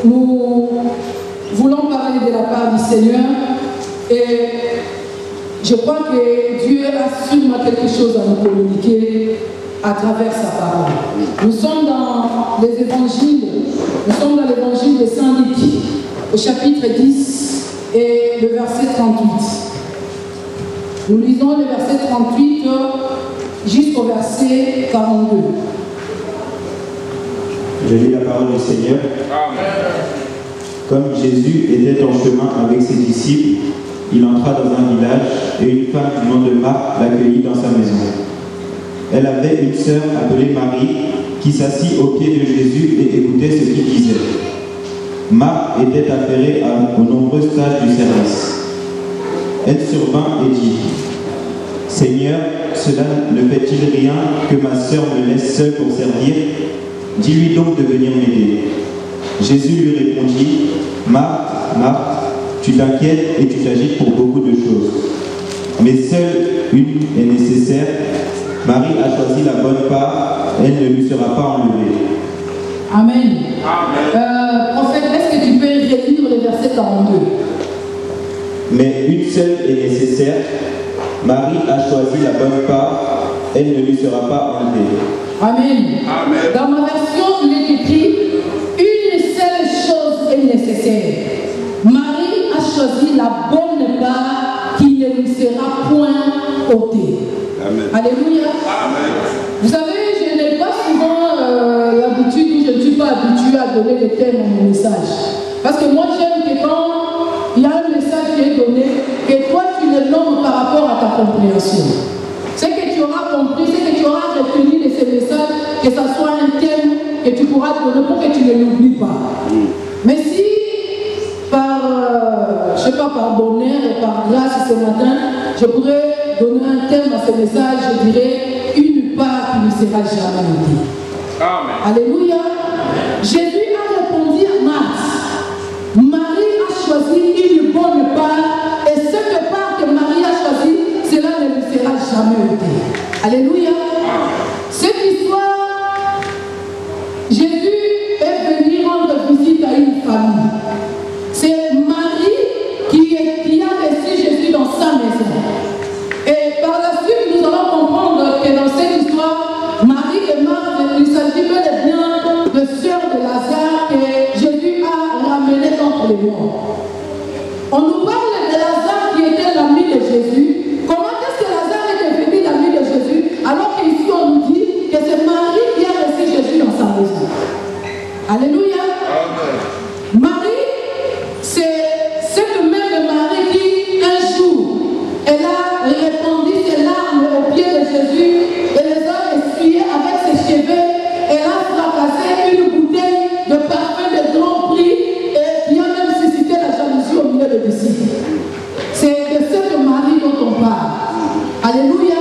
nous voulons parler de la part du Seigneur et je crois que Dieu a sûrement quelque chose à nous communiquer à travers sa parole. Nous sommes dans les évangiles, nous sommes dans l'évangile de Saint Luc, au chapitre 10 et le verset 38. Nous lisons le verset 38 jusqu'au verset 42. Je lis la parole du Seigneur. Amen. Comme Jésus était en chemin avec ses disciples, il entra dans un village et une femme du nom de Marthe l'accueillit dans sa maison. Elle avait une sœur appelée Marie qui s'assit aux pieds de Jésus et écoutait ce qu'il disait. Marthe était affairée aux nombreuses tâches du service. Elle survint et dit : « Seigneur, cela ne fait-il rien que ma sœur me laisse seule pour servir ? Dis-lui donc de venir m'aider. » Jésus lui répondit : « Marthe, Marthe, tu t'inquiètes et tu t'agites pour beaucoup de choses. Mais seule une est nécessaire. Marie a choisi la bonne part, elle ne lui sera pas enlevée. » Amen. Amen. Prophète, est-ce que tu peux relire le verset 42? Mais une seule est nécessaire. Marie a choisi la bonne part, elle ne lui sera pas enlevée. Amen. Amen. Dans ma version, il est écrit une seule chose est nécessaire. Marie a choisi la bonne part qui ne lui sera point ôtée. Amen. Alléluia. Amen. Vous savez, je n'ai pas souvent l'habitude, ou je ne suis pas habituée à donner des thèmes à mon message. Parce que moi, j'aime que quand il y a un message qui est donné, que toi, tu le nommes par rapport à ta compréhension. Ce que tu auras compris, ce que tu auras retenu de ces messages, que ce soit un thème que tu pourras donner pour que tu ne l'oublies pas. Mais si, je ne sais pas, par bonheur et par grâce ce matin, je pourrais donner un thème à ce message, je dirais une part qui ne sera jamais ôtée. Amen. Alléluia. Jésus a répondu à Marthe. Marie a choisi une bonne part et cette part que Marie a choisie, cela ne lui sera jamais ôté. Alléluia. Cette histoire, Jésus est venu rendre visite à une famille. C'est Marie qui a reçu Jésus dans sa maison. Et par la suite, nous allons comprendre que dans cette histoire, Marie et Marthe, il s'agit bel et bien de sœurs de Lazare que Jésus a ramené contre les morts. On nous parle de Lazare qui était l'ami de Jésus. Comment est-ce que Lazare est devenu l'ami de Jésus alors qu'ici on nous dit que c'est Marie qui a reçu Jésus dans sa maison? Alléluia. Amen. Marie, c'est cette même Marie qui, un jour, elle a répandu ses larmes aux pieds de Jésus et les a essuyées avec ses cheveux. Elle a fracassé une bouteille de parfum de grand prix et qui a même suscité la jalousie au milieu des disciples. C'est de cette Marie dont on parle. Alléluia.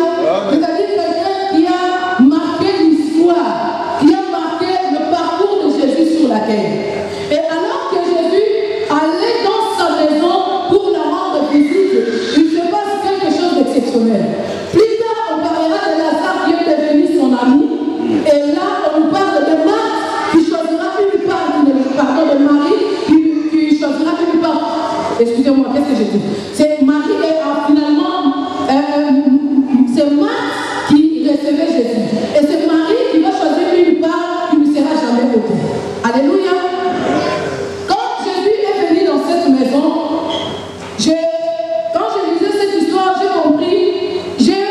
C'est-à-dire quelqu'un qui a marqué l'histoire, qui a marqué le parcours de Jésus sur la terre. Et alors que Jésus allait dans sa maison pour la rendre visite, il se passe quelque chose d'exceptionnel. Plus tard, on parlera de Lazare qui est devenu son ami. Et là, on nous parle de Marthe qui choisira une part, pardon, de Marie qui choisira une part. Excusez-moi, qu'est-ce que j'ai dit? C'est Marie et finalement, c'est Marthe qui recevait Jésus. Et c'est Marie qui va choisir une part qui ne sera jamais ôtée. Alléluia. Quand Jésus est venu dans cette maison, quand je lisais cette histoire, j'ai compris, j'ai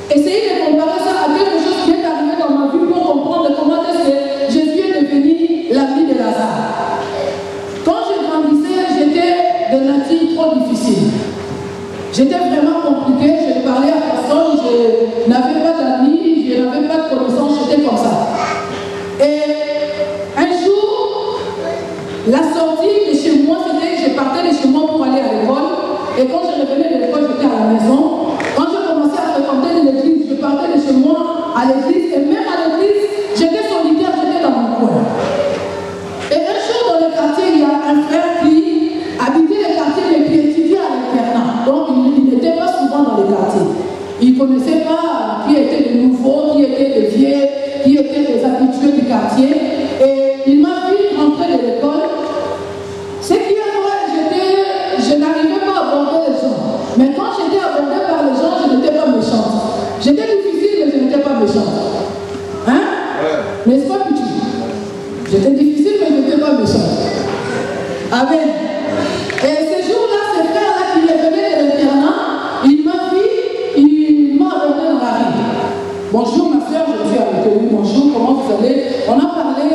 essayé de comparer ça à quelque chose qui est arrivé dans ma vie pour comprendre comment est-ce que Jésus est devenu l'ami de Lazare. Quand je grandissais, j'étais de nature trop difficile. J'étais vraiment compliqué, je ne parlais à personne, je n'avais pas d'amis, je n'avais pas de connaissances, j'étais comme ça. Et un jour, la sortie de chez moi, c'était que je partais de chez moi pour aller à l'école. Et quand je revenais de l'école, j'étais à la maison. Quand je commençais à fréquenter l'église, je partais de chez moi à l'église. Et même à l'église, j'étais solitaire, j'étais dans mon coin. Et un jour, dans le quartier, il y a un frère qui habitait le quartier, mais qui étudiait à l'internat. Donc, il n'était pas souvent dans le quartier. Il ne connaissait pas qui étaient les nouveaux, qui étaient les vieux, qui étaient les habitués du quartier. Et il m'a vu rentrer de l'école. Bonjour ma soeur, je suis avec vous. Bonjour, comment vous allez? On a parlé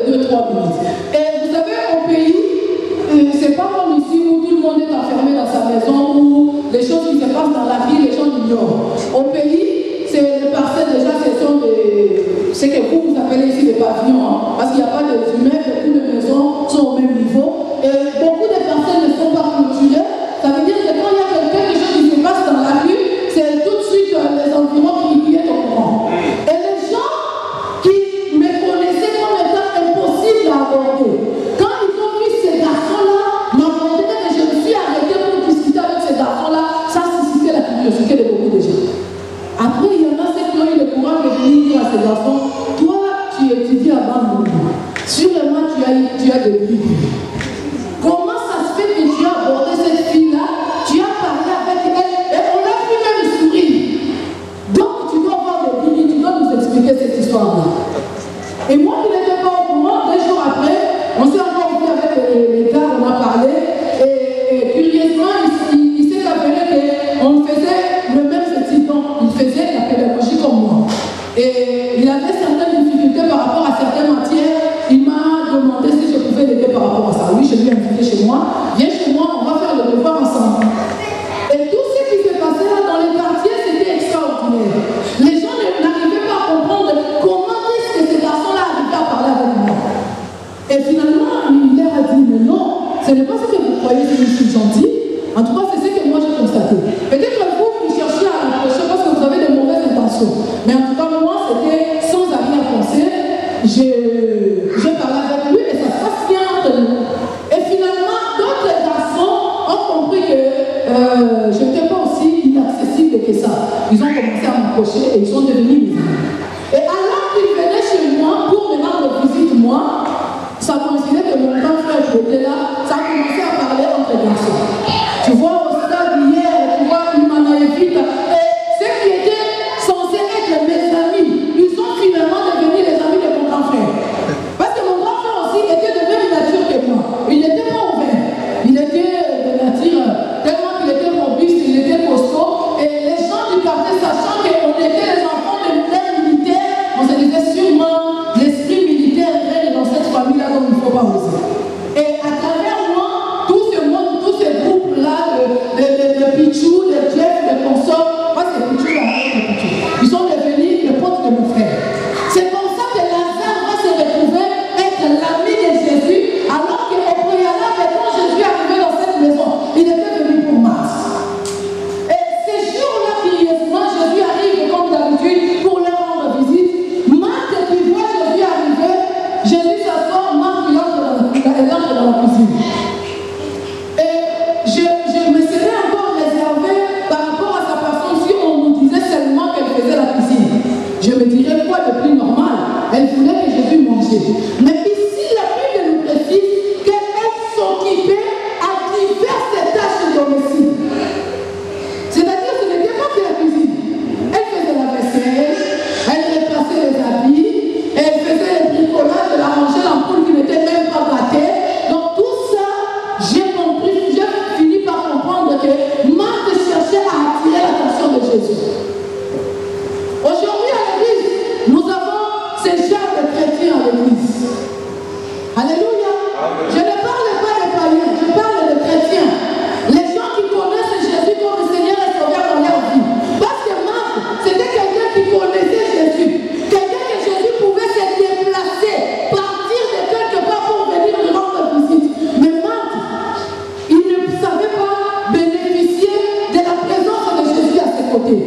2-3 minutes. Et vous savez, au pays, c'est pas comme ici où tout le monde est enfermé dans sa maison, où les choses qui se passent dans la vie, les gens l'ignorent. Au pays, c'est les parcelles déjà, ce sont des... C'est que vous appelez ici des pavillons, hein, parce qu'il n'y a pas de immeubles, toutes les maisons sont au même niveau. Et beaucoup de parcelles ne sont pas clôturées. Ça veut dire que quand il y a quelque chose qui se passe dans la rue, c'est tout de suite les environs qui est au courant. Et les gens qui me connaissaient comme étant impossible à aborder, quand ils ont vu ces garçons-là m'aborder, et je me suis arrêtée pour discuter avec ces garçons-là, ça a suscité la curiosité de beaucoup de gens. Après, il y en a ceux qui ont eu le courage de venir dire à ces garçons, toi, tu étudies à Bandung, sûrement tu as des livres. Comment ça se fait que tu as abordé cette fille-là, tu as parlé avec elle, et on a pu même sourire. Donc, tu dois avoir des livres, tu dois nous expliquer cette histoire-là. Et moi qui n'étais pas au courant, 2 jours après, on s'est encore vu avec les gars, on a parlé, et curieusement, il s'est avéré qu'on faisait le même petit don, il faisait la pédagogie comme moi. Et il avait certaines difficultés par rapport à certaines matières, il m'a demandé si je pouvais l'aider par rapport à ça. Oui, je lui ai invité chez moi, viens chez moi, on va faire le devoir ensemble. Et tout ce qui s'est passé là dans les quartiers, c'était extraordinaire. Les gens n'arrivaient pas à comprendre comment est-ce que ces garçons-là arrivaient à parler avec moi. Et finalement, il leur a dit, mais non, ce n'est pas ce que vous croyez que je suis gentil. En tout cas, c'est ce que moi j'ai constaté. Peut-être que vous cherchez à rapprocher parce que vous avez de mauvaises intentions. Mais en tout cas, moi, c'était sans arrière-pensée. Je parlais avec lui et ça se passe bien entre nous. Et finalement, d'autres garçons ont compris que je n'étais pas aussi inaccessible que ça. Ils ont commencé à m'approcher et ils sont devenus mes amis. Et alors qu'ils venaient chez moi pour me rendre visite, moi, ça coïncidait que mon grand frère qui était là, ça a commencé à parler entre garçons. Tu vois, au stade hier, tu vois, il m'en a évité. Et ceux qui étaient censés être mes amis, ils sont finalement devenus les amis de mon grand frère. Parce que mon grand frère aussi était de même nature que moi. Il n'était pas ouvert. Il était de nature, tellement qu'il était robuste, il était costaud. Et les gens du quartier, sachant qu'on était les enfants de l'air militaire, on se disait sûrement l'esprit militaire règne dans cette famille-là, donc il ne faut pas oser. Et à travers moi, tout ce monde, tous ces groupes-là, de Pichou, de Jeff, de consorts, moi c'est Pichou, ils sont devenus les potes de mon frère. C'est comme ça que Lazare va se retrouver être l'ami de Jésus, alors qu'au préalable, quand Jésus est arrivé dans cette maison, il était venu pour Mars. Et ces jours-là, curieusement, Jésus arrive comme d'habitude pour leur rendre visite. Marthe qui voit Jésus arriver, Jésus s'assoit, Marthe il entre dans la cuisine. Et je me serais encore réservé par rapport à sa personne si on nous disait seulement qu'elle faisait la cuisine. Je me dirais quoi de plus normal? Elle voulait que Jésus mangeait. Mais ici, la Bible nous précise qu'elle s'occupait à diverses tâches domestiques. C'est-à-dire que ce n'était pas que la cuisine. Elle faisait la vaisselle, elle repassait les habits, elle faisait le bricolage, elle arrangeait l'ampoule qui n'était même pas gâtée. Donc tout ça, j'ai compris, j'ai fini par comprendre que Marthe cherchait à attirer l'attention de Jésus. Aujourd'hui à l'église, nous avons ces genres de chrétiens à l'église. Alléluia. Je ne parle pas des païens, je parle de chrétiens. Les gens qui connaissent Jésus comme le Seigneur et Sauveur dans leur vie. Parce que Marthe, c'était quelqu'un qui connaissait Jésus. Quelqu'un que Jésus pouvait se déplacer, partir de quelque part pour venir lui rendre visite. Mais Marthe, il ne savait pas bénéficier de la présence de Jésus à ses côtés.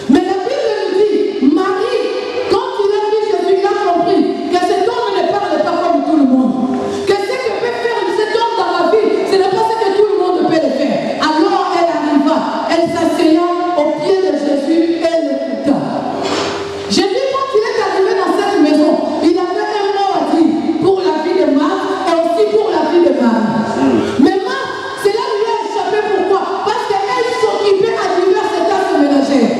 Mais la Bible nous dit, Marie, quand il a vu Jésus, il a compris que cet homme ne parle pas comme tout le monde. Que ce que peut faire cet homme dans la vie, ce n'est pas ce que tout le monde peut le faire. Alors elle arriva, elle s'asseya au pied de Jésus et l'écouta. Jésus, quand il est arrivé dans cette maison, il avait un mot à dire pour la vie de Marthe et aussi pour la vie de Marie. Mais Marthe, cela lui a échappé. Pourquoi? Parce qu'elle s'occupait à diverses tâches ménagères.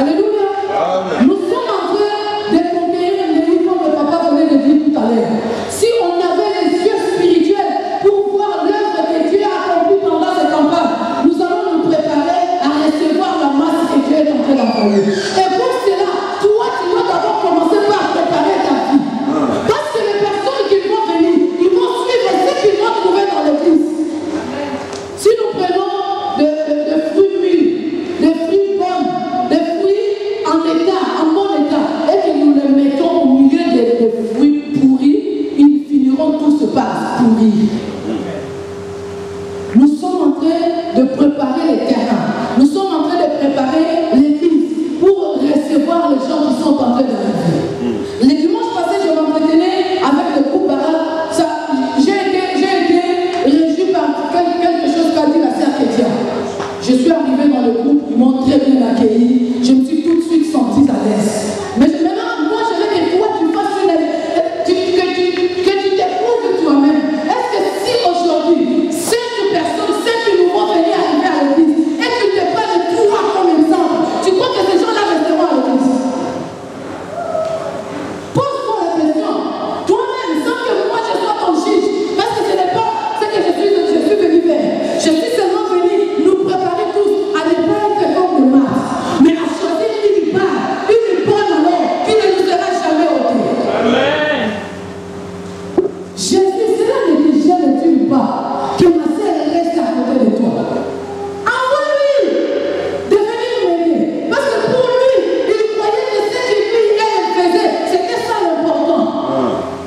Alléluia. Nous sommes en train de conquérir un pays comme le papa venait de dire tout à l'heure. Si on avait les yeux spirituels pour voir l'œuvre que Dieu a accomplie pendant cette campagne, nous allons nous préparer à recevoir la masse que Dieu est en train d'envoyer. Et pour cela, toi, tu dois d'abord commencer par préparer ta vie. Parce que les personnes qui vont venir, ils vont suivre ce qu'ils vont trouver dans l'église. Si nous prenons des fruits mûrs, des fruits bons, des fruits en état, en bon état, et que nous les mettons au milieu des fruits pourris, ils finiront tous par pourrir. Nous sommes en train de préparer les terrains. Nous sommes en train de préparer l'église pour recevoir les gens qui sont en train d'arriver. Le dimanche passé, je m'entretenais avec le groupe Baral. J'ai été réjoui par quelque chose qu'a dit la sœur Kétia. Je suis arrivée dans le groupe, ils m'ont très bien accueilli. Je me suis tout de suite sentie à l'aise. Mais maintenant, moi, je veux que toi, tu fasses que tu t'éprouves toi-même. Est-ce que si aujourd'hui, 5 personnes, 5 nouveaux venir arriver à l'église, et tu te prends de toi comme exemple, tu crois que ces gens-là resteront à l'église? Pose-toi la question. Toi-même, sans que moi je sois ton juge, parce que ce n'est pas ce que je suis venu faire. Je suis seulement venu nous préparer tous à ne pas être comme le Mars, mais à choisir une part, une bonne alors, qui ne nous sera jamais ôtée. Amen. Jésus, cela ne te gêne-t-il pas que ma sœur reste à côté de toi? Envoie-lui de venir m'aider. Parce que pour lui, il croyait que ce que lui et elle faisaient, c'était ça l'important.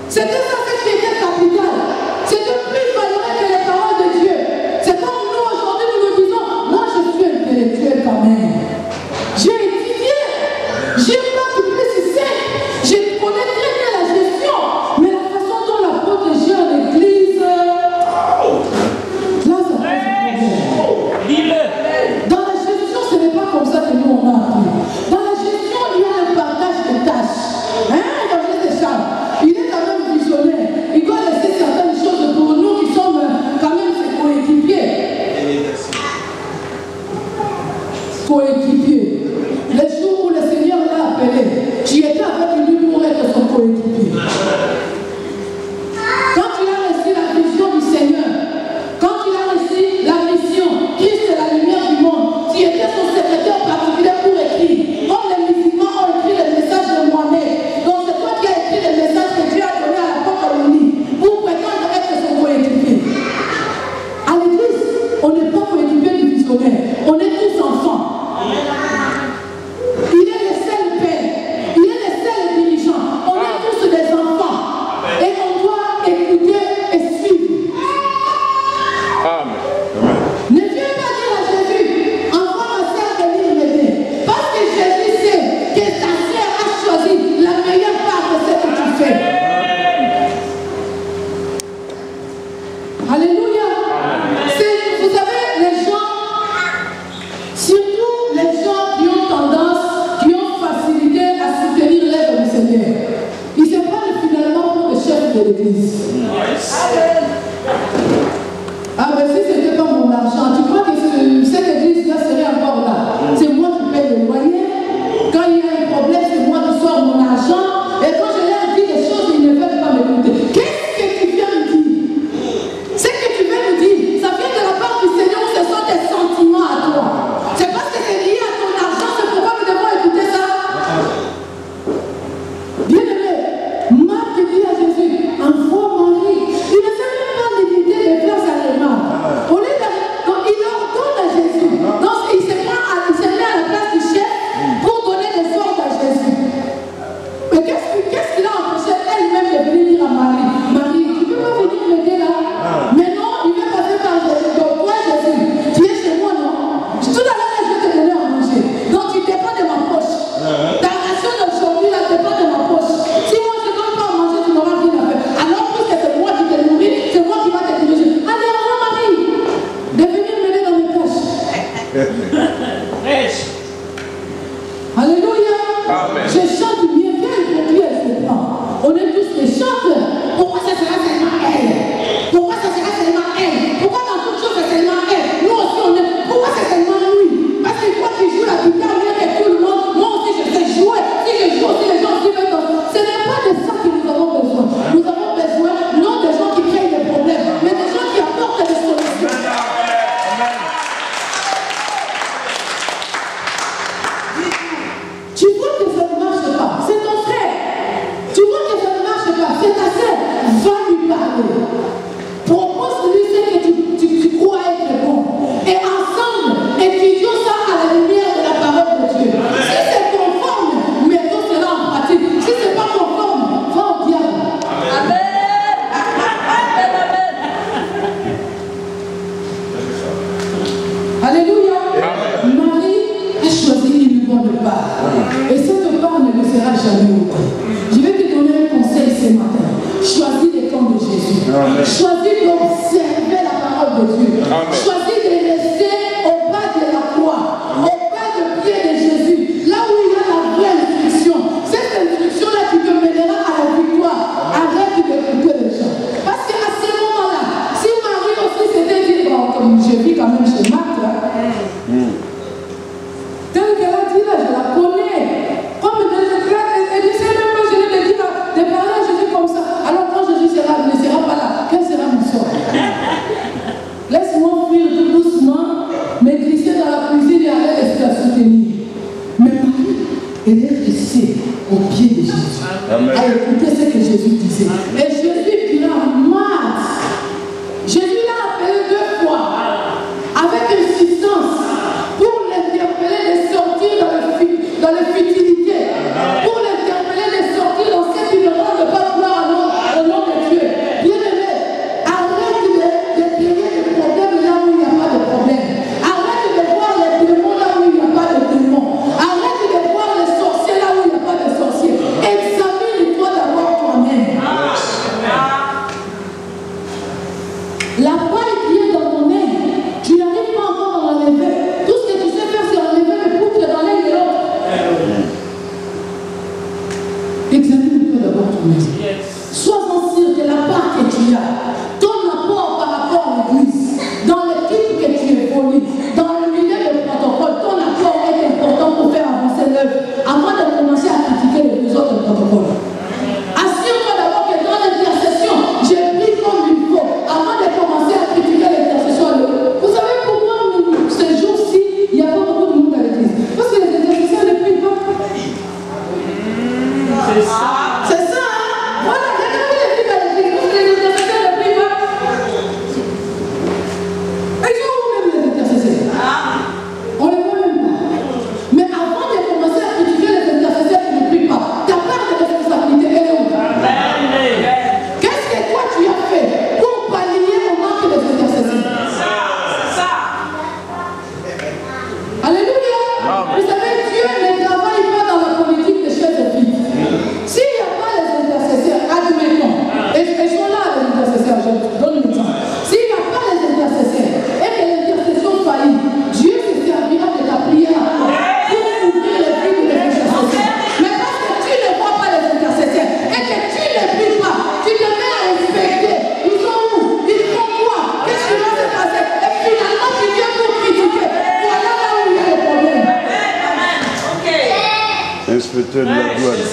C'était ça ce qui était capital. C'était plus valeureux que les paroles de Dieu. C'est comme nous aujourd'hui, nous nous disons, moi je suis intellectuel quand même. J'ai étudié. J'ai pas du précisé. Je connais très bien la gestion. Mais la façon dont l'apôtre gère l'église, là ça pose problème. Dis-le. Dans la gestion, ce n'est pas comme ça que nous on a appris. Dans la gestion, il y a un partage de tâches. L'évangile de Charles, il est quand même visionnaire. Il doit laisser certaines choses pour nous qui sommes quand même ses coéquipiers. Coéquipier. Les jours où le Seigneur l'a appelé, tu étais avec lui pour être son coéquipier. Quand tu as reçu la vision du Seigneur, quand tu as reçu la mission, Christ est la lumière du monde, tu étais son secrétaire particulier pour écrire. Comme les musulmans ont écrit le message de Mohamed. Donc c'est toi qui as écrit le message que Dieu a donné à l'apôtre Mouni pour prétendre être son coéquipier. À l'église, on n'est pas coéquipier du visionnaire, on est tous enfants. Il est le seul père, il est le seul dirigeant. On est tous des enfants et on doit écouter et suivre. Amen. Ne viens pas dire à Jésus, envoie ma sœur venir m'aider. Parce que Jésus sait que ta sœur a choisi la meilleure part de ce que tu fais. Alléluia. Vous savez, les gens, surtout les gens qui ont tendance, qui ont facilité à soutenir l'œuvre du Seigneur, ils se prennent finalement pour le chef de l'église. Ah ben si c'était pas mon argent, tu crois que cette église-là serait encore là? C'est moi qui paye le loyer. Quand il y a un problème, c'est moi qui sors mon argent. Et quand je leur dis des choses, ils ne veulent pas m'écouter. Qu'est-ce que tu viens me dire? Ce que tu viens me dire, ça vient de la part du Seigneur, ce sont tes sentiments à toi. C'est parce que c'est lié à ton argent, c'est pourquoi nous devons écouter ça. Bien-aimé, Marc dit à Jésus, envoie Marie. Il ne sait même pas limiter les places à l'aimer. Donc il ordonne à Jésus. Donc il se met à la place du chef pour donner des ordres à Jésus. Mais qu'est-ce qu'il a empêché elle-même de venir dire à Marie? Marie, tu ne peux pas venir m'aider là? Mais non, il veut passer par Jésus. Donc toi Jésus, tu es chez moi, non? Tout à l'heure, je vais te donner à manger. Donc tu dépends de ma poche. Ta ration d'aujourd'hui là dépend de ma poche. Si moi je ne donne pas à manger, tu n'auras rien à faire. Alors puisque c'est moi qui te nourris, c'est moi qui va te diriger. Allez, envoie Marie de venir m'aider dans mes tâches. Alléluia. Amen. Je chante bien, pour qui elle se prend. On est tous des chanteurs. Pourquoi ça sera seulement elle? Pourquoi ça sera seulement elle? Pourquoi dans toute chose c'est seulement elle? Nous aussi on est. Pourquoi c'est seulement lui? Parce que toi qui joues la guitare mieux que tout le monde, moi parler. Propose-lui ce que tu crois être bon. Et ensemble, étudions ça à la lumière de la parole de Dieu. Si c'est conforme, mettons cela en pratique. Si ce n'est pas conforme, va au diable. Amen. Alléluia. Marie a choisi une bonne part. Et cette part ne le sera jamais oubliée. Je vais te donner un conseil ce matin. Choisis les camps de Jésus. Choisis d'observer la parole de Dieu. Choisis de rester au bas de la croix, au bas de pied de Jésus, là où il y a la vraie instruction. Cette instruction-là qui te mènera à la victoire. Arrête d'écouter les gens. Parce qu'à ce moment-là, si Marie aussi s'était dit, bon, comme je vis quand même chez Marc, tel qu'elle a dit là, je la connais. Comme elle ne sait même pas, je lui ai dit de parler à Jésus comme ça. Alors quand Jésus ne sera pas là, quelle sera mon sort? Laisse-moi fuir tout doucement, me glisser dans la cuisine et aller rester à soutenir. Mais Marie, elle est restée au pied de Jésus, à écouter ce que Jésus disait. Et Jésus dira, Marthe, Jésus l'a appelé 2 fois, avec insistance, pour l'interpeller de sortir dans les futilités, pour l'interpeller de sortir dans ce qui ne rend pas gloire au nom de Dieu. Bien-aimé, arrête de créer des problèmes là où il n'y a pas de problème. Arrête de voir les démons là où il n'y a pas de démons. Arrête de voir les sorciers là où il n'y a pas de sorciers. Examine-toi d'abord toi-même. La paille qui est dans ton nez, tu n'arrives pas encore à l'enlever. Tout ce que tu sais faire, c'est enlever le poutre dans l'un et l'autre. Examine-toi d'abord toi-même. Sois-en sûr que la part que tu as, ton apport par rapport à l'église, dans l'équipe que tu évolues, dans le milieu de protocole, ton apport est important pour faire avancer l'œuvre, avant de commencer à critiquer les autres protocoles. Assure-toi d'abord que dans l'intercession, j'ai pris comme il faut, avant de commencer à critiquer l'intercession. Vous savez pourquoi ces jours-ci, il n'y a pas beaucoup de monde à l'église? Parce que les intercesseurs ne prient pas. C'est ça. C'est ça, hein? Voilà, regardez les filles à l'église, parce que les intercesseurs ne prient pas. Ils sont où même les intercesseurs? On ne les voit même pas. Mais avant de commencer à critiquer les intercesseurs qui ne prient pas, ta part de responsabilité, elle est où? Qu'est-ce que toi tu as fait pour pallier au manque des intercesseurs? Alléluia. Vous savez, Dieu ne travaille pas dans la politique de chef de fille. S'il n'y a pas les intercesseurs, admettons, et sont là les intercesseurs, je donne une exemple. S'il n'y a pas les intercesseurs et que l'intercession faillit, Dieu se servira de ta prière à toi pour ouvrir les vies des intercesseurs. Mais parce que tu ne vois pas les intercesseurs et que tu ne pries pas, tu te mets à inspecter. Ils sont où? Ils font quoi? Qu'est-ce qui va se passer? Et finalement, tu viens pour critiquer. Voilà là où il y a le problème. Inspecteur de la douane.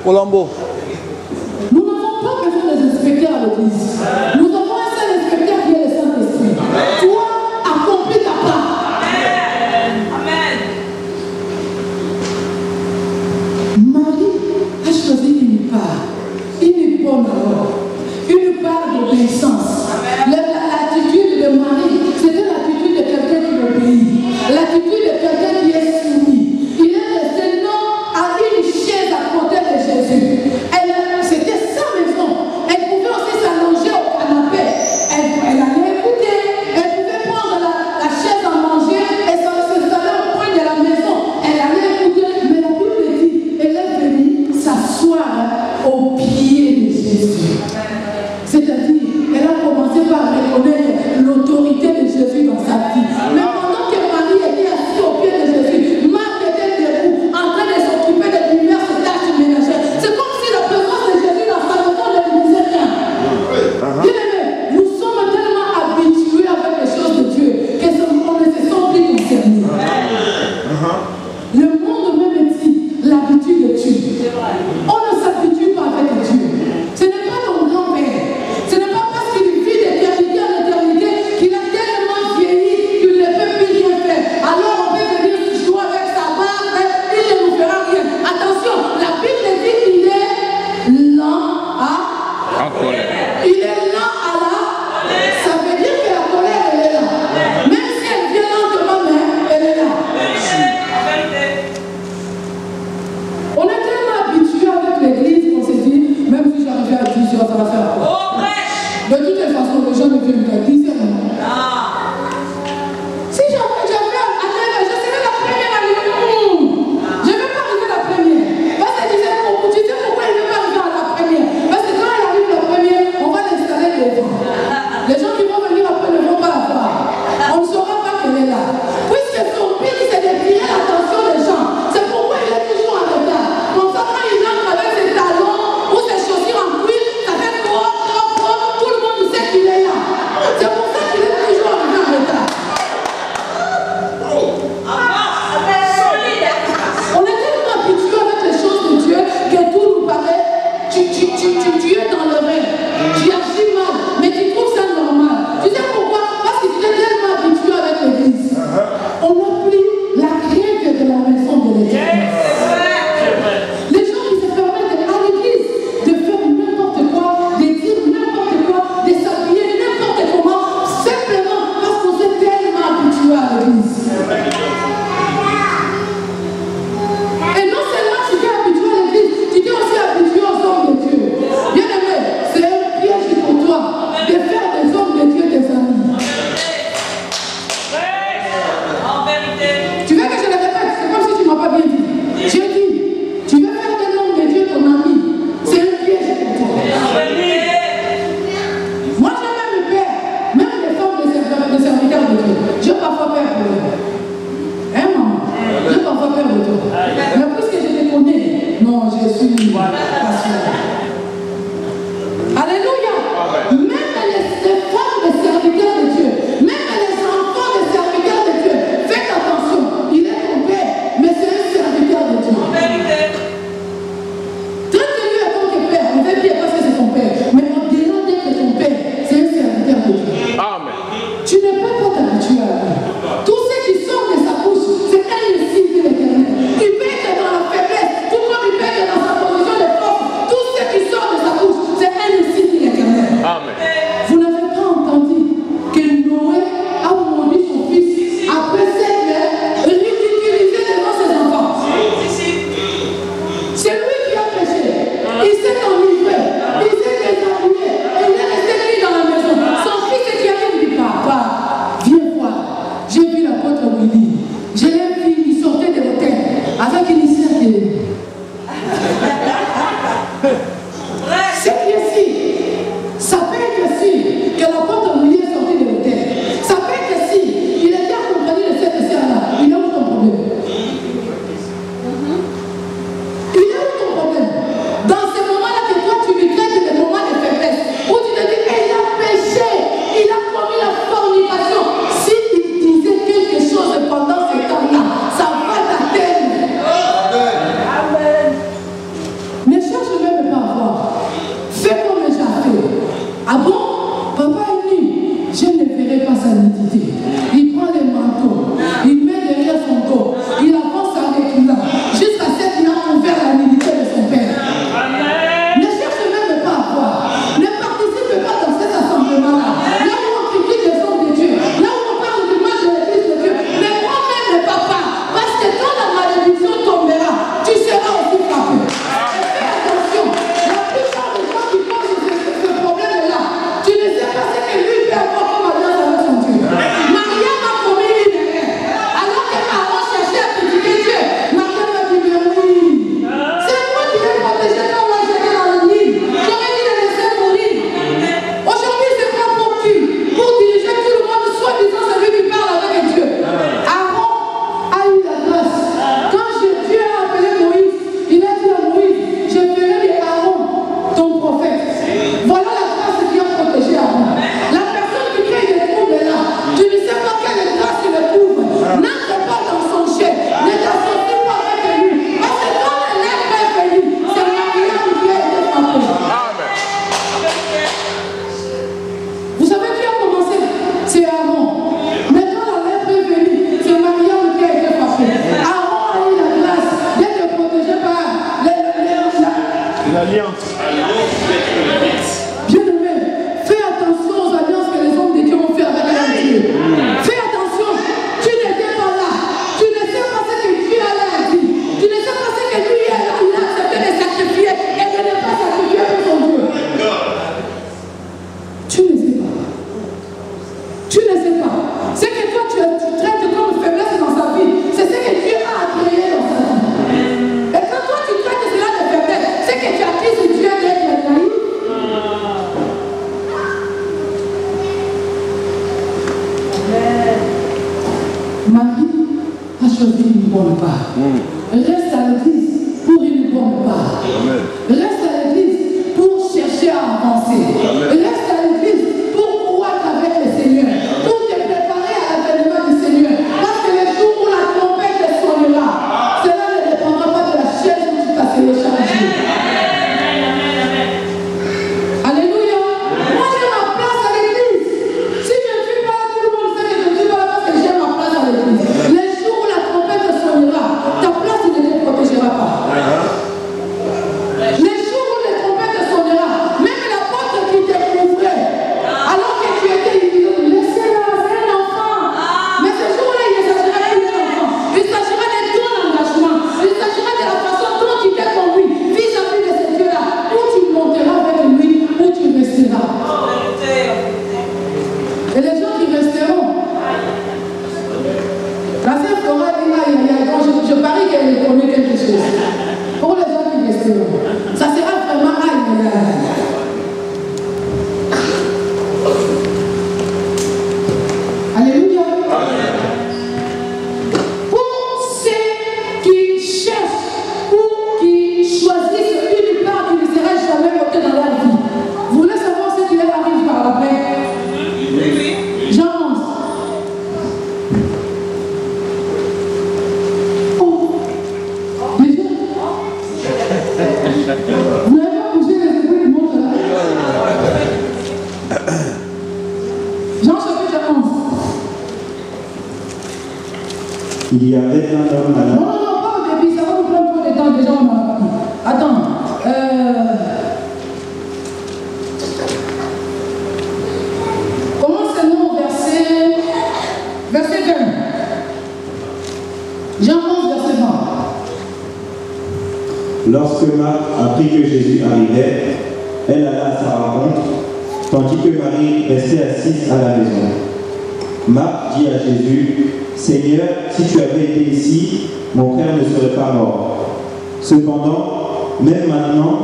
Colombo. Nous n'avons pas besoin des inspecteurs à l'église. Nous avons un seul inspecteur qui est le Saint-Esprit. Toi, accomplis ta part. Marie a choisi une part, une bonne alors, une part d'obéissance. L'attitude de Marie, c'était l'attitude de quelqu'un qui obéit, l'attitude de quelqu'un qui est soumis. Il est resté non à une chaise à côté de Jésus. C'était sa maison. Elle pouvait aussi s'allonger au canapé. Elle allait écouter. Elle pouvait J'ai dit, tu veux faire de l'homme de Dieu ton ami. C'est un piège pour toi. Moi, j'ai même peur. Même les femmes de serviteurs de Dieu. J'ai parfois peur pour eux. Hein, maman? J'ai parfois peur de toi. Mais puisque je te connais, non, je suis passionnée. Alléluia. Même les femmes de serviteurs de Dieu, même les enfants de serviteurs de Dieu, faites attention. Il est ton père, mais c'est un serviteur de Dieu. Traite-lui à tant que père. On fait bien parce que c'est ton père. Mais au-delà d'être ton père, c'est un serviteur de Dieu. Amen. Tu ne peux pas t'habituer à lui. Tout ce qui sort de sa bouche, c'est un signe de l'Éternel. Il peut être dans la faiblesse, tout comme il peut être dans sa position de force. Tout ce qui sort de sa bouche, c'est un signe de l'Éternel. Amen. Vous n'avez pas entendu que Noé a maudit son fils après s'être ridiculisé devant ses enfants. C'est lui qui a péché. Il s'est enivré, il s'est déshabillé et il est resté lui dans la maison. Son fils qui arrive dit, papa, viens voir. J'ai vu l'apôtre Willy. Je l'ai vu, il sortait de l'hôtel avec une histoire de... C'est qui est ici. Ça peut être si que l'apôtre Willy est sorti de l'hôtel. Ça peut être si il était accompagné de cette sœur-là. Il a où ton problème? Il est où ton problème? Dans ces moments-là que toi tu lui traites des moments de faiblesse, où tu te dis qu'il a péché, il a commis la fornication. S'il disait quelque chose pendant ce temps-là, ça va t'atteindre. Amen. Ne cherche même pas à voir. Fais comme j'ai fait. Ah bon? Papa est nu. Je ne verrai pas sa nudité. Il prend les manteaux. Il met derrière son dos. Il avance avec lui jusqu'à ce qu'il a ouvert la nudité de son père. Ne cherche même pas à voir. Ne participe pas dans cet assemblement-là. Là où on critique les hommes de Dieu. Là où on parle du mal de l'église de Dieu. Ne prends même pas part. Parce que quand la malédiction tombera, tu seras aussi frappé. Et fais attention. La plupart des gens qui pensent de ce problème-là, tu ne sais pas ce que lui peut avoir comme alliance avec son Dieu. Maria m'a commis une erreur. Alors que Aaron cherchait à critiquer Dieu, Maria m'a dit, mais oui, c'est moi qui l'ai protégé quand on l'a jeté dans le Nil. J'aurais dû le laisser mourir. Aujourd'hui, c'est pas pour qui? Pour diriger tout le monde, soi-disant celui qui parle avec Dieu. Aaron a eu la grâce. Quand Dieu a appelé Moïse, il a dit à Moïse, je ferai de Aaron ton prophète. Voilà la grâce qui a protégé Aaron. La personne qui crée des troubles là, tu ne sais pas quelle grâce il couvre. N'entre pas dans son chef. Ne t'associe pas avec lui. Parce que quand la lèpre est venue, c'est Mariam qui a été frappée. Amen. Vous savez qui a commencé? C'est Aaron. Mais quand la lèpre est venue, c'est Mariam qui a été frappée. Aaron a eu la grâce d'être protégé par L'alliance. Bien-aimé, fais attention aux alliances que les hommes de Dieu ont fait avec leur Dieu. Fais attention, tu n'étais pas là. Tu ne sais pas ce que Dieu a dit. Tu ne sais pas ce que lui il a accepté de sacrifier et de ne pas sacrifier pour son Dieu. Tu ne sais pas. Tu ne sais pas. Ce que toi tu traites comme faiblesse dans sa vie, c'est ce que Dieu a agréé dans sa vie. Et quand toi tu traites cela de faiblesse, c'est que tu accuses Dieu d'être naïf. Marie a choisi une bonne part. Reste à l'église pour une bonne part. Reste à l'église pour chercher à avancer. Reste à l'église pour croître avec le Seigneur. Pour te préparer à l'avènement du Seigneur. Parce que le jour où la trompette sonnera, cela ne dépendra pas de la chaise où tu t'as téléchargé. Alléluia. Moi j'ai ma place à l'église. Si je ne suis pas là, tout le monde sait que je ne suis pas là parce que j'ai ma place à l'église. Le jour où la trompette sonnera, ta place ne te protégera pas. Le jour Il y avait un homme Non, malade. non, non, pas au début, ça va vous prendre trop de temps, déjà on a appris. Attends. Commencez-nous au verset 20. Jean 11, verset 20. Lorsque Marthe apprit que Jésus arrivait, elle alla à sa rencontre, tandis que Marie restait assise à la maison. Marthe dit à Jésus, « Seigneur, si tu avais été ici, mon frère ne serait pas mort. Cependant, même maintenant,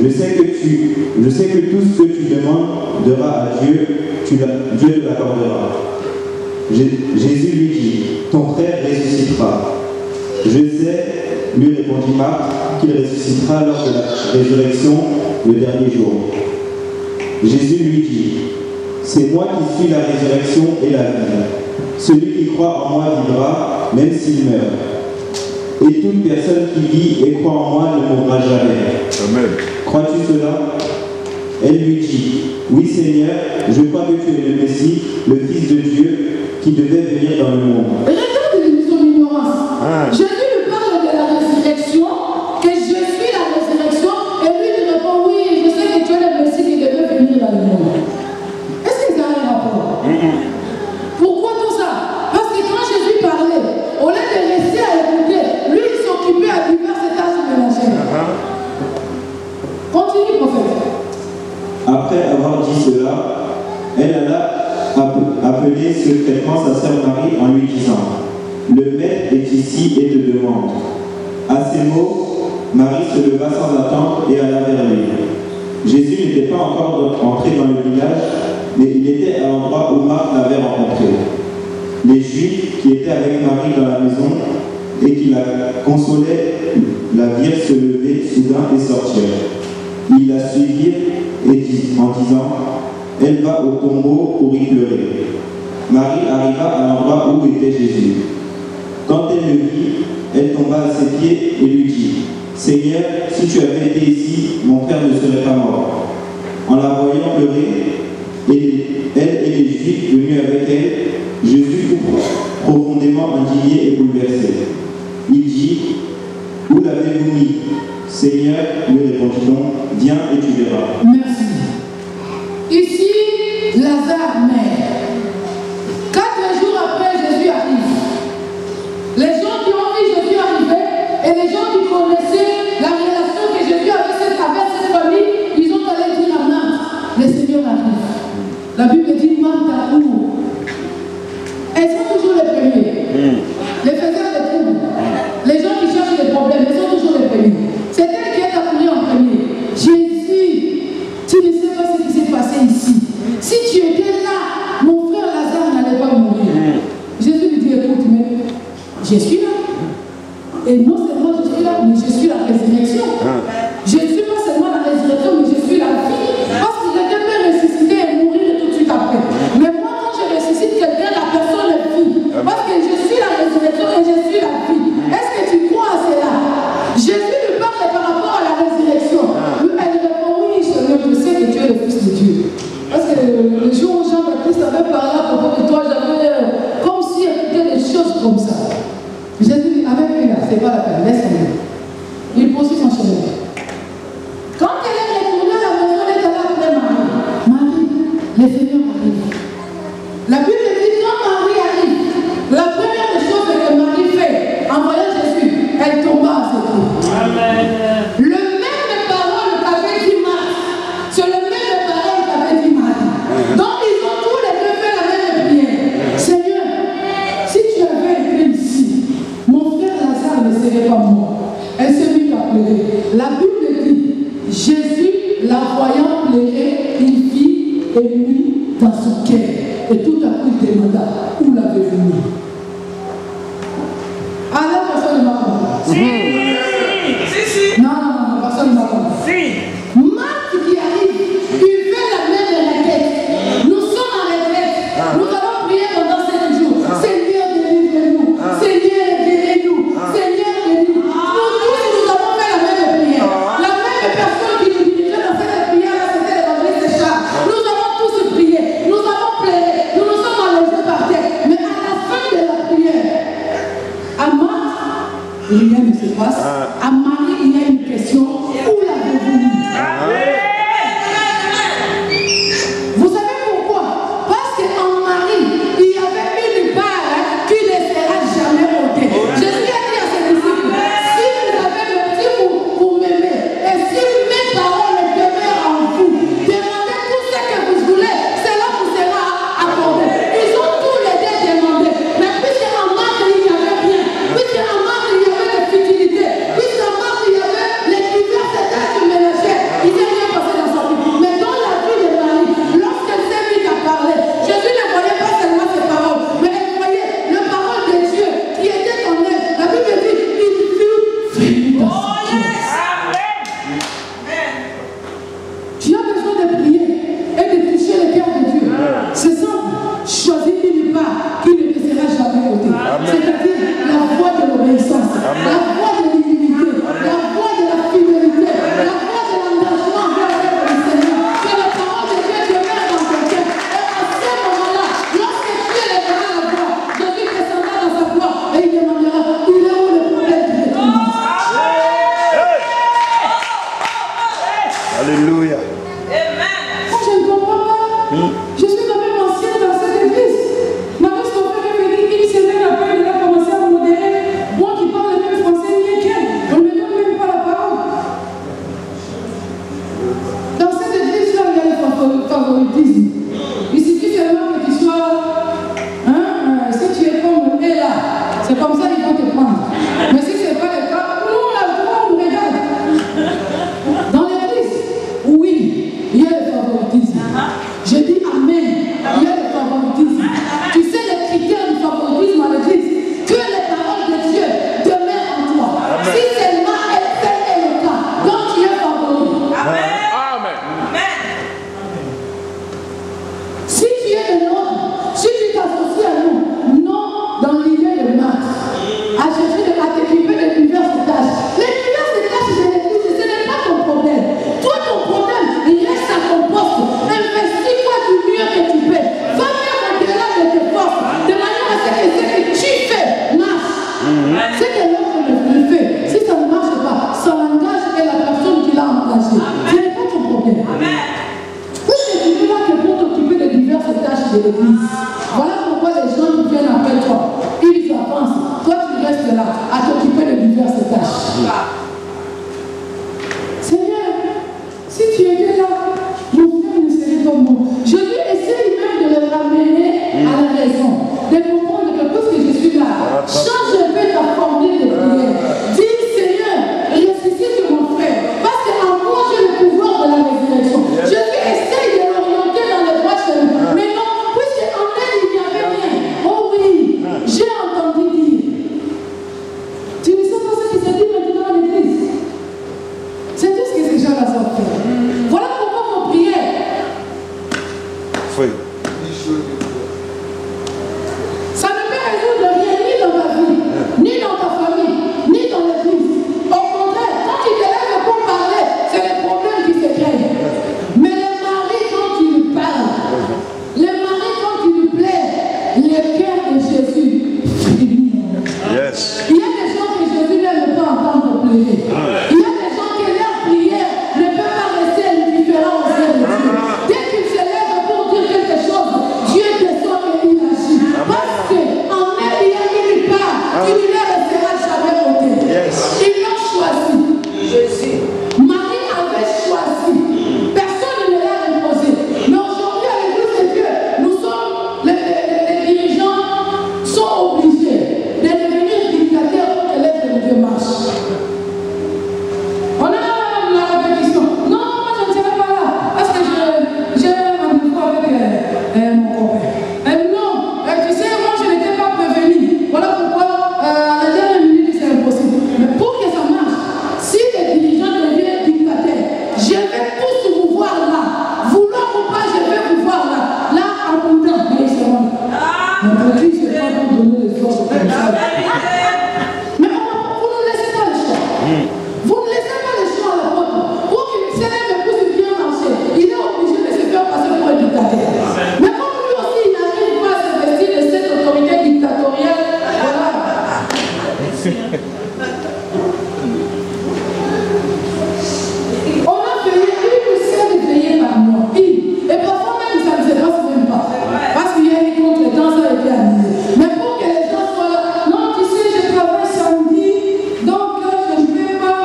je sais que tout ce que tu demanderas à Dieu, Dieu te l'accordera. » Jésus lui dit, « Ton frère ressuscitera. » Je sais, lui répondit Marthe, qu'il ressuscitera lors de la résurrection le dernier jour. Jésus lui dit, « C'est moi qui suis la résurrection et la vie. Celui qui croit en moi vivra, même s'il meurt. Et toute personne qui vit et croit en moi ne mourra jamais. » Amen. Crois-tu cela? Elle lui dit, « Oui Seigneur, je crois que tu es le Messie, le Fils de Dieu, qui devait venir dans le monde. » Regarde son ignorance. Jésus lui parle de la résurrection, que je suis la résurrection, et lui lui répond, oui, je sais que tu es le Messie qui devait venir dans le monde. Est-ce que ça a un rapport? Pourquoi tout ça? Parce que quand Jésus parlait, au lieu de rester à écouter, lui il s'occupait à diverses tâches ménagères. Continue, prophète. Après avoir dit cela, elle alla appeler secrètement sa sœur Marie en lui disant, « Le maître est ici et te demande. » À ces mots, Marie se leva sans attendre et alla vers lui. Jésus n'était pas encore entré dans le village, mais il était à l'endroit où Marthe l'avait rencontré. Les Juifs qui étaient avec Marie dans la maison et qui la consolaient la virent se lever soudain et sortir. Ils la suivirent en disant, « Elle va au tombeau pour y pleurer. » Marie arriva à l'endroit où était Jésus. Quand elle le vit, elle tomba à ses pieds et lui dit, « Seigneur, si tu avais été ici, mon frère ne serait pas mort. » En la voyant pleurer, elle et les Juifs venus avec elle, Jésus fut profondément indigné et bouleversé. Il dit, « Où l'avez-vous mis? » Seigneur, lui répondit-on, viens et tu verras. Merci. Ici, Lazare meurt. 4 jours après, Jésus arrive. Les gens qui ont vu Jésus arriver et les gens qui connaissaient la relation que Jésus avait avec cette famille, ils ont allé dire à Marthe, le Seigneur arrive. La Bible dit, Marthe t'accourt. Elles sont toujours les premiers. Les faiseurs de troubles. Les gens qui cherchent des problèmes, elles sont toujours les premiers. C'est elle qui est accourue en premier. Jésus, tu ne sais pas ce qui s'est passé ici. Si tu étais là, mon frère Lazare n'allait pas mourir. Jésus lui dit, écoute, mais je suis là. Et non seulement je suis là, mais je suis la résurrection. Je ne suis pas seulement la résurrection, mais je suis la vie. Parce que quelqu'un peut ressusciter et mourir tout de suite après. Mais moi, quand je ressuscite quelqu'un, la personne est vie. Parce que je suis la résurrection et je suis la vie. Est-ce que tu crois à cela? Jésus lui parle par rapport à la résurrection. Elle répond, oui, Seigneur, je sais que tu es le Fils de Dieu. Parce que le jour où Jean-Baptiste avait parlé à propos de toi, j'avais comme si écouté des choses comme ça. Jésus dit, avec lui là, c'est pas la peine, laisse tomber. Il poursuit son chemin. Quand elle est retournée à la maison, elle est allée après Marie. Marie, le Seigneur arrive. La Bible dit, quand Marie arrive, la première des choses que Marie fait, en voyant Jésus, elle tomba à ses pieds. Amen. Le même parole qu'avait dit Marthe, c'est le même parole qu'avait dit Marie. Donc ils ont tous les deux fait la même prière. Seigneur, si tu avais été ici, mon frère Lazare ne serait pas mort. Elle s'est mise à pleurer. La Bible dit, Jésus, la voyant pleurer, il fit ému dans son cœur. Et tout à coup il demanda, où l'avez-vous mis? Alors personne ne m'a compris. Si. Non, personne ne m'a compris. Si. Marthe qui arrive, il fait la même requête. Nous sommes en retraite. Nous allons prier pendant 7 jours. Seigneur, délivre-nous. Seigneur, guéris-nous. Seigneur, guéris-nous. Nous tous, nous avons fait la même prière. La même personne qui nous dirigeait dans cette prière-là, c'était l'évangéliste Charles. Nous avons tous prié. Nous avons pleuré. Nous nous sommes allongés par terre. Mais à la fin de Alléluia. Moi, je ne comprends pas. Je suis quand même ancienne dans cette église. Maintenant, son frère est venu une semaine après, il a commencé à modérer. Moi qui parle le même français bien qu'elle, on ne me donne même pas la parole. Dans cette église-là, il y a le favoritisme. Il suffit seulement que tu sois, si tu es comme elle là, c'est comme ça qu'ils vont te prendre. Mais si ce n'est pas le cas, nous on a le droit, on regarde. Dans l'église, oui, il y a le favoritisme. Je dis amen, il y a le favoritisme. Tu sais les critères du favoritisme à l'église, que les paroles de Dieu demeurent en toi. Si seulement elle fait le cas, donc tu es favori. Amen. Si tu es de l'autre, si tu t'associes à nous, non dans l'idée de Marc, à chercher à t'équiper de diverses tâches. Les diverses tâches de l'église, ce n'est pas ton problème. Toi, ton problème, reste à ton poste. Investis-toi du mieux que tu peux. Va faire au-delà de tes forces, de manière à ce que tu fais marche. Ce que l'autre le fait, si ça ne marche pas, son langage est la personne qui l'a engagé. Ce n'est pas ton problème. Tu ne vas que pour t'occuper de diverses tâches de l'église. Voilà pourquoi les gens qui viennent après toi, ils avancent. Toi, tu restes là à t'occuper de diverses tâches. Seigneur, si tu étais là, mon frère ne serait pas moi. Je lui essaye même de le ramener à la raison, de comprendre que puisque je suis là, change un peu ta formule de prière. Dis, Seigneur, ressuscite mon frère, parce qu'en moi j'ai le pouvoir de la résurrection. Je lui essaye de l'orienter dans le droit chemin. Mais non, puisqu'en elle il n'y avait rien. Oh oui, j'ai entendu dire. Tu ne sais pas ce qui se dit maintenant dans l'église. C'est tout ce que ces gens-là savent faire. Voilà pourquoi vos prières. Oui. Ça ne peut résoudre rien ni dans ta vie, ni dans ta famille, ni dans l'église. Au contraire, quand tu te lèves pour parler, c'est les problèmes qui se créent. Mais le mari, quand tu lui parles, le mari, quand tu lui plais, le cœur de Jésus frémit. Yes. Il y a des gens que Jésus n'aime pas entendre pleurer. Il y a des gens que leur prière ne peut pas rester indifférent aux yeux de Dieu. Dès qu'ils se lèvent pour dire quelque chose, Dieu descend et il agit. Parce qu'en elle, il y a une part qui ne les restera jamais ôté. Ils l'ont choisi. Jésus. Marie avait choisi. Personne ne l'a imposé. Mais aujourd'hui, à l'église de Dieu, nous sommes, les dirigeants sont obligés de devenir dictateurs pour que l'être de Dieu marche. On a la répétition. Non, moi je ne serai pas là. Parce que j'ai un rendez-vous avec mon copain. Non, tu sais, moi je n'étais pas prévenu. Voilà pourquoi à la dernière minute c'est impossible. Mais pour que ça marche, si les dirigeants deviennent dictateurs, je vais tous vous voir là. Vouloir ou pas, je vais vous voir là. Là, en boudin, mais c'est moi. Mais qui ne sait pas vous donner les ordres comme ça. Mais vous ne laissez pas le choix. Vous ne laissez pas le choix à la porte. Pour qu'il s'élève et puisse bien marcher, il est obligé de se faire passer pour un dictateur. Mais comme lui aussi, il n'arrive pas à s'investir de cette autorité dictatoriale, voilà. On a payé, il nous sert de payer par mois. Et parfois même, ça ne se passe même pas. Parce qu'il y a une contre-temps, ça a été annulé. Mais pour que les gens soient là, non, tu sais, je travaille samedi, donc je ne vais pas.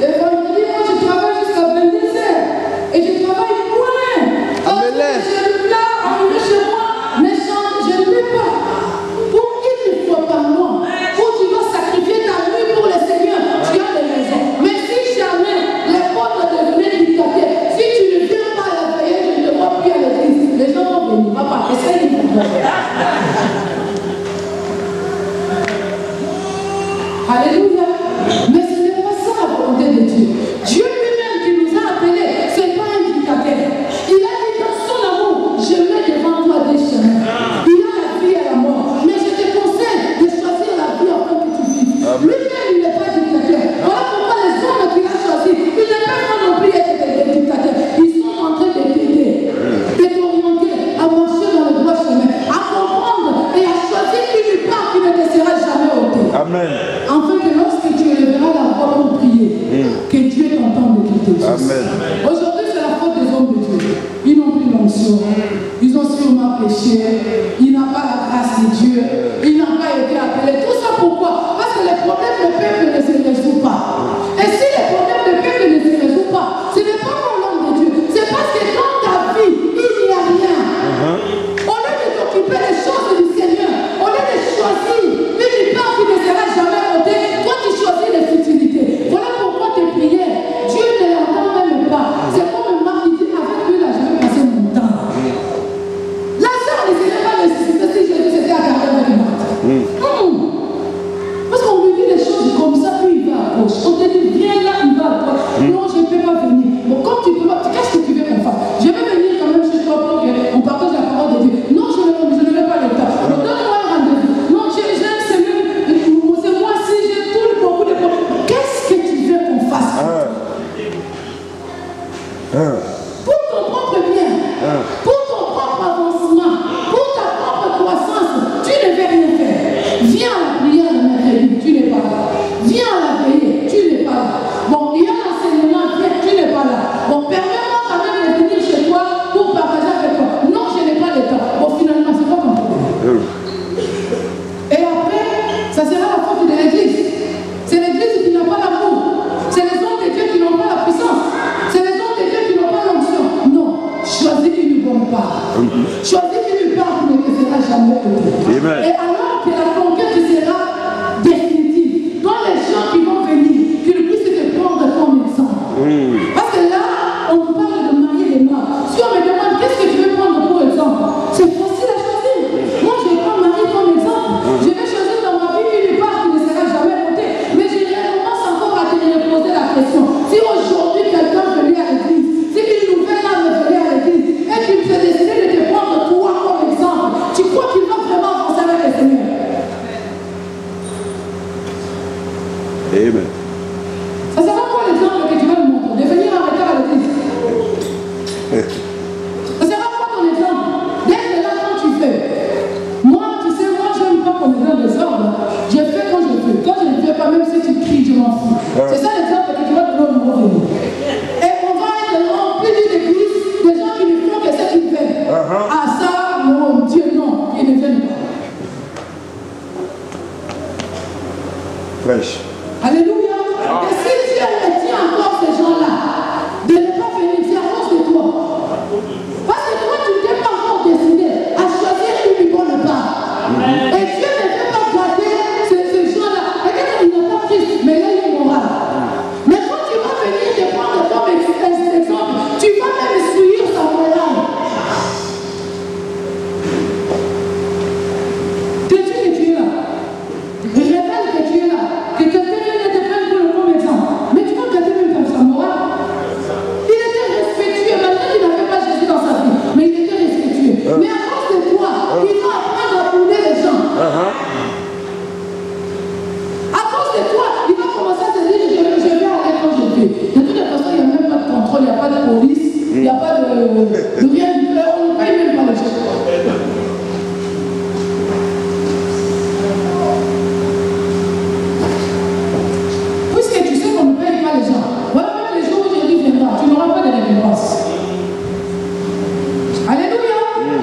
Le vendredi, moi, je travaille jusqu'à 22h. Et je travaille loin. Donc, je suis là, arrivé chez moi, mais je ne peux pas. Pour une fois par mois, où tu vas sacrifier ta nuit pour le Seigneur, tu as des raisons. Mais si jamais les portes devenaient dictateurs, si tu ne viens pas à la veille, je ne te vois plus à l'église. Les gens vont venir. Papa, essaye de vous. Alléluia. Mais ce n'est pas ça la volonté de Dieu. Dieu lui-même qui nous a appelés, ce n'est pas un dictateur. Il a dit dans son amour, je mets devant toi des chemins. Il a la vie et la mort. Mais je te conseille de choisir la vie afin que tu vives. Lui-même, il n'est pas dictateur. Voilà pourquoi les hommes qu'il a choisis, ils ne peuvent pas non plus être des dictateurs. Ils sont en train de t'aider, de t'orienter, à marcher dans le droit chemin, à comprendre et à choisir une part qui ne te sera jamais ôtée. Amen. Afin que lorsque tu élèveras la voix pour prier, que Dieu t'entende de de Dieu. Amen. Aujourd'hui, c'est la faute des hommes de Dieu. Ils n'ont plus l'onction. Ils ont sûrement péché. Ils n'ont pas la grâce de Dieu. Ils n'ont pas été appelés. Tout ça pourquoi? Parce que les problèmes de peuple ne se résout pas. Et si les problèmes de peuple ne se résout pas, ce n'est pas pour l'homme de Dieu. C'est parce que dans ta vie, il n'y a rien. Au lieu de t'occuper des choses du Seigneur, au lieu de choisir une part qui ne sera jamais ôtée, toi tu choisis les futilités. Voilà pourquoi tes prières, Dieu ne l'entend même pas. C'est comme Marc qui dit, avec lui là, je vais passer mon temps. Lazare ne serait pas ressuscité si Jésus s'était agarré avec lui. Parce qu'on lui dit des choses comme ça, puis il va à gauche. On te dit, viens là, il va à droite. Non, je ne peux pas venir. Bon, comme tu peux pas, qu'est-ce que tu veux qu'on fasse? Je vais venir quand même chez toi pour qu'on partage la parole de Dieu. Non, je ne vais pas le temps. Donc, donne-moi un rendez-vous. Non, j'ai un Seigneur. C'est moi si j'ai tout beaucoup de problèmes. Qu'est-ce que tu veux qu'on fasse? Pour ton propre bien, pour ton propre avancement, pour ta propre croissance, tu ne veux rien faire. Viens à la prière le mercredi, tu n'es pas là. Viens à la veillée, tu n'es pas là. Bon, il y a l'enseignement, tu n'es pas là. Bon, permets-moi quand même de venir chez toi pour partager avec toi. Non, je n'ai pas le temps. Bon, finalement, c'est pas ton problème. Et après, ça sera la faute de l'église. C'est l'église qui n'a pas l'amour. C'est les hommes de Dieu qui n'ont pas la puissance. C'est les hommes de Dieu qui n'ont pas l'onction. Non, choisis une bonne part. Choisis une part qui ne te sera jamais ôtée. Et alors que la conquête sera définitive, dans les gens qui vont venir, qu'ils puissent te prendre comme exemple. Parce que là, on parle de marier les morts. Si on me demande qu'est-ce que tu veux prendre pour exemple, c'est facile à choisir. Moi, je vais prendre Marie comme exemple. Je vais choisir dans ma vie une part qui ne sera jamais ôtée. Mais je recommence encore à te poser la question. Si aujourd'hui quelqu'un venait à l'église, si une nouvelle âme venait à l'église, et qu'il s'est décidé de te prendre toi comme exemple, tu crois qu'il va vraiment avancer avec le Seigneur? Amen. Ça sera quoi l'exemple que tu vas nous montrer? De venir en retard à l'église? Ça sera quoi ton exemple? D'être là quand tu fais. Moi, tu sais, moi, je n'aime pas qu'on me donne des ordres. Je fais quand je veux. Quand je ne fais pas, même si tu cries, je m'en fous. C'est ça l'exemple que tu vas donner au nouveau venu. Et on va être rempli d'une église, des gens qui ne font que ce qu'ils veulent. Ah ça, mon Dieu, non, ils ne viennent pas. Fraîche. Alléluia. Et si Dieu retient encore ces gens-là, de ne pas venir, c'est à cause de toi. Parce que toi, tu ne t'es pas encore décidé à choisir une bonne part. Et Dieu ne peut pas garder ces gens-là. Peut-être qu'il n'a pas Christ, mais là, il est moral. Mais quand tu vas venir te prendre comme exemple, tu vas même souiller sa morale. Que tu es là. Révèle que tu es là. Que quelqu'un vient de te prendre comme exemple. Mais tu vas garder même comme sa morale. Il était respectueux, malgré qu'il n'avait pas Jésus dans sa vie. Mais il était respectueux. Mais à cause de toi, il va apprendre à bouler les gens. À cause de toi, il va commencer à se dire je vais aller quand je vais. De toute façon, il n'y a même pas de contrôle, il n'y a pas de police, il n'y a pas de rien. On ne paye même pas les choses. Puisque tu sais qu'on ne paye pas les gens, voilà même les jours où Jésus viendra, tu n'auras pas de récompense. Alléluia.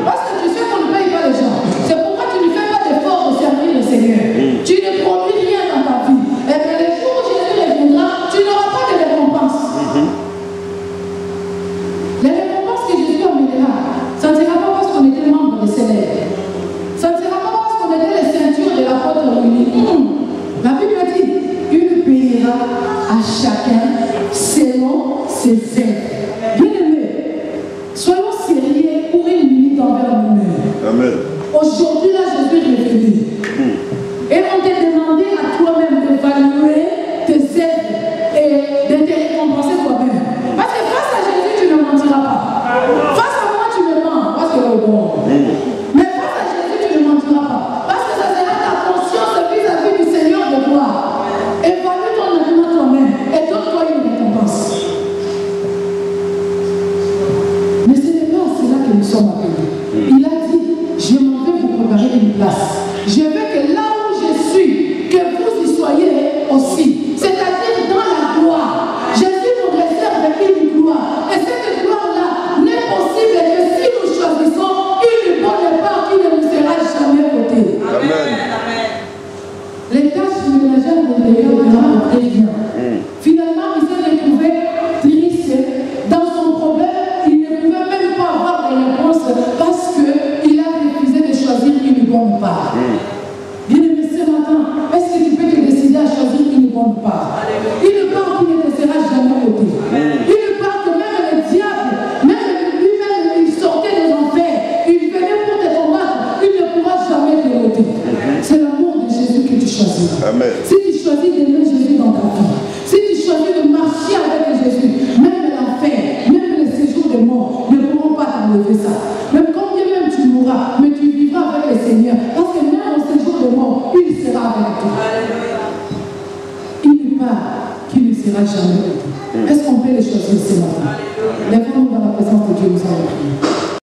Parce que tu sais qu'on ne paye pas les gens. C'est pourquoi tu ne fais pas d'effort de servir le Seigneur. Tu ne produis rien dans ta vie. Et bien les jours où Jésus reviendra, tu n'auras pas de récompense. Les récompenses que Jésus amènera, ça ne sera pas parce qu'on était membre de célèbres. Ça ne sera pas parce qu'on était les ceintures de l'apôtre unique. La Bible dit, il payera à chacun selon ses œuvres. Bien-aimés, soyons sérieux pour une minute envers nous-mêmes. Amen. Aujourd'hui, là, Jésus est revenu. Et on t'a demandé à toi-même d'évaluer tes œuvres et de te récompenser toi-même. Parce que face à Jésus, tu ne mentiras pas. Face à moi, tu me mens. Parce que bon. Mais face à Jésus, tu ne mentiras pas. Parce que ça sera ta conscience vis-à-vis du Seigneur de gloire. Évalue ton avenir toi-même et donne-toi une récompense. Mais ce n'est pas à cela que nous sommes appelés. Il a dit, je m'en vais vous préparer une place. Je enlever ça. Même quand bien même tu mourras, mais tu vivras avec le Seigneur. Parce que même en ce jour de mort, il sera avec toi. Il n'est pas qu'il ne sera jamais avec toi. Est-ce qu'on peut les choisir ce matin? Lèvons-nous dans la présence de Dieu, nous allons prier.